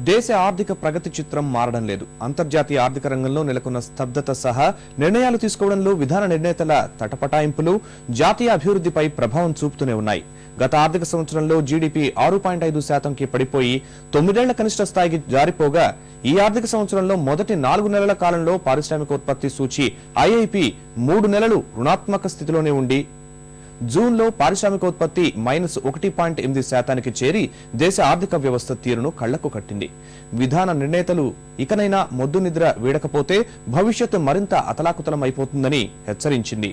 దేశ ఆర్థిక ప్రగతి చిత్రం మారడం లేదు. అంతర్జాతీయ ఆర్థిక రంగంలో నెలకొన్న స్తబ్దత సహా నిర్ణయాలు తీసుకోవడంలో విధాన నిర్ణేతల తటపటాయింపులు జాతీయ అభివృద్ధిపై ప్రభావం చూపుతూనే ఉన్నాయి. గత ఆర్థిక సంవత్సరంలో జీడీపీ 6.5%కి పడిపోయి 9 ఏళ్ల కనిష్ట స్థాయికి జారిపోగా ఈ ఆర్థిక సంవత్సరంలో మొదటి 4 నెలల కాలంలో పారిశ్రామికోత్పత్తి సూచి ఐఐపి 3 నెలలు రుణాత్మక స్థితిలోనే ఉండి జూన్లో పారిశ్రామికోత్పత్తి -1.8%కి చేరి దేశ ఆర్థిక వ్యవస్థ తీరును కళ్లకు కట్టింది. విధాన నిర్ణేతలు ఇకనైనా మొద్దు నిద్ర వీడకపోతే భవిష్యత్తు మరింత అతలాకుతలమైపోతుందని హెచ్చరించింది.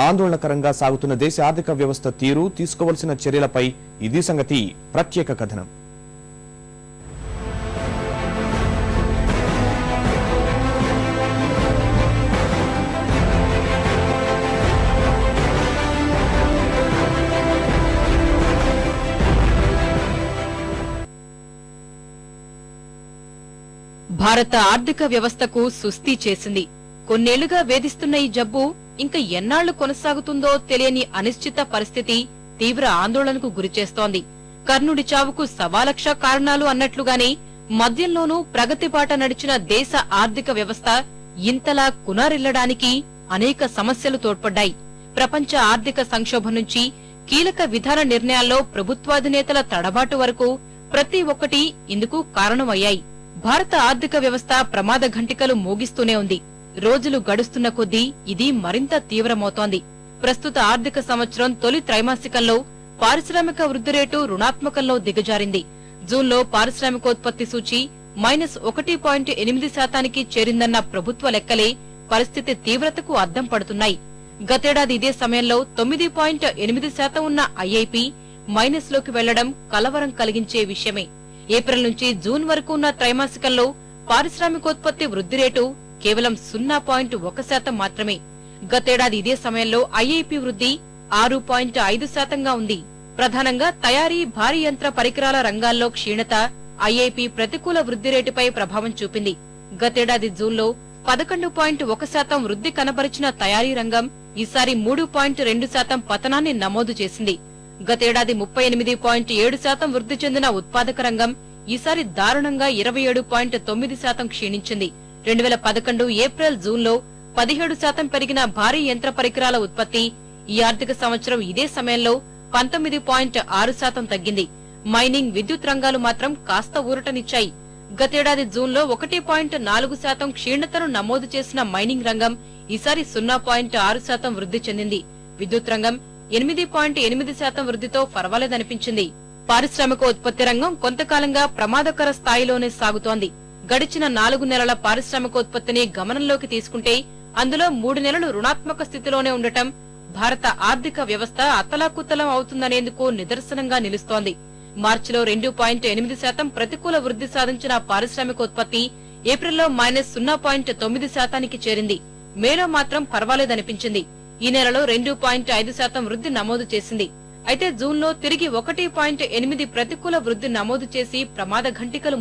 ఆందోళనకరంగా సాగుతున్న దేశ ఆర్థిక వ్యవస్థ తీరు, తీసుకోవాల్సిన చర్యలపై ఇది సంగతి ప్రత్యేక కథనం. భారత ఆర్థిక వ్యవస్థకు సుస్థి చేసింది. కొన్నేళ్లుగా వేధిస్తున్న ఈ జబ్బు ఇంకా ఎన్నాళ్లు కొనసాగుతుందో తెలియని అనిశ్చిత పరిస్థితి తీవ్ర ఆందోళనకు గురిచేస్తోంది. కర్ణుడి చావుకు 1,00,000 కారణాలు అన్నట్లుగానే మద్యంలోనూ ప్రగతి బాట నడిచిన దేశ ఆర్థిక వ్యవస్థ ఇంతలా కునారిల్లడానికి అనేక సమస్యలు తోడ్పడ్డాయి. ప్రపంచ ఆర్థిక సంక్షోభం నుంచి కీలక విధాన నిర్ణయాల్లో ప్రభుత్వాధినేతల తడబాటు వరకు ప్రతి ఒక్కటి ఇందుకు కారణమయ్యాయి. భారత ఆర్థిక వ్యవస్థ ప్రమాద ఘంటికలు మోగిస్తూనే ఉంది. రోజులు గడుస్తున్న కొద్దీ ఇది మరింత తీవ్రమవుతోంది. ప్రస్తుత ఆర్థిక సంవత్సరం తొలి త్రైమాసికంలో పారిశ్రామిక వృద్ధి రేటు రుణాత్మకంలో దిగజారింది. జూన్లో పారిశ్రామికోత్పత్తి సూచి -1.8%కి చేరిందన్న ప్రభుత్వ లెక్కలే పరిస్థితి తీవ్రతకు అద్దం పడుతున్నాయి. గతేడాది ఇదే సమయంలో 9.8% ఉన్న ఐఐపి మైనస్లోకి వెళ్లడం కలవరం కలిగించే విషయమే. ఏప్రిల్ నుంచి జూన్ వరకు ఉన్న త్రైమాసికంలో పారిశ్రామికోత్పత్తి వృద్ధి రేటు కేవలం 0.1% మాత్రమే. గతేడాది ఇదే సమయంలో ఐఐపి వృద్ధి 6.5%గా ఉంది. ప్రధానంగా తయారీ, భారీ యంత్ర పరికరాల రంగాల్లో క్షీణత ఐఐపి ప్రతికూల వృద్ధి రేటుపై ప్రభావం చూపింది. గతేడాది జూన్లో 11.1% వృద్ధి కనబరిచిన తయారీ రంగం ఈసారి 3.2% పతనాన్ని నమోదు చేసింది. గతేడాది 38.7% వృద్ధి చెందిన ఉత్పాదక రంగం ఈసారి దారుణంగా 27.9% క్షీణించింది. 2011 ఏప్రిల్ జూన్లో 17% పెరిగిన భారీ యంత్ర పరికరాల ఉత్పత్తి ఈ ఆర్థిక సంవత్సరం ఇదే సమయంలో 19.6% తగ్గింది. మైనింగ్, విద్యుత్ రంగాలు మాత్రం కాస్త ఊరటనిచ్చాయి. గతేడాది జూన్లో 1.4% క్షీణతను నమోదు చేసిన మైనింగ్ రంగం ఈసారి 0.6% వృద్ధి చెందింది. విద్యుత్ రంగం 8.8% వృద్ధితో పర్వాలేదనిపించింది. పారిశ్రామిక ఉత్పత్తి రంగం కొంతకాలంగా ప్రమాదకర స్థాయిలోనే సాగుతోంది. గడిచిన 4 నెలల పారిశ్రామికోత్పత్తిని గమనంలోకి తీసుకుంటే అందులో 3 నెలలు రుణాత్మక స్థితిలోనే ఉండటం భారత ఆర్థిక వ్యవస్థ అతలాకుతలం అవుతుందనేందుకు నిదర్శనంగా నిలుస్తోంది. మార్చిలో 2.8% ప్రతికూల వృద్ధి సాధించిన పారిశ్రామికోత్పత్తి ఏప్రిల్లో -0.9%కి చేరింది. మేలో మాత్రం పర్వాలేదనిపించింది. ఈ నెలలో 2.5% వృద్ధి నమోదు చేసింది. అయితే జూన్లో తిరిగి 1.8 ప్రతికూల వృద్ధి నమోదు చేసి ప్రమాద ఘంటికలు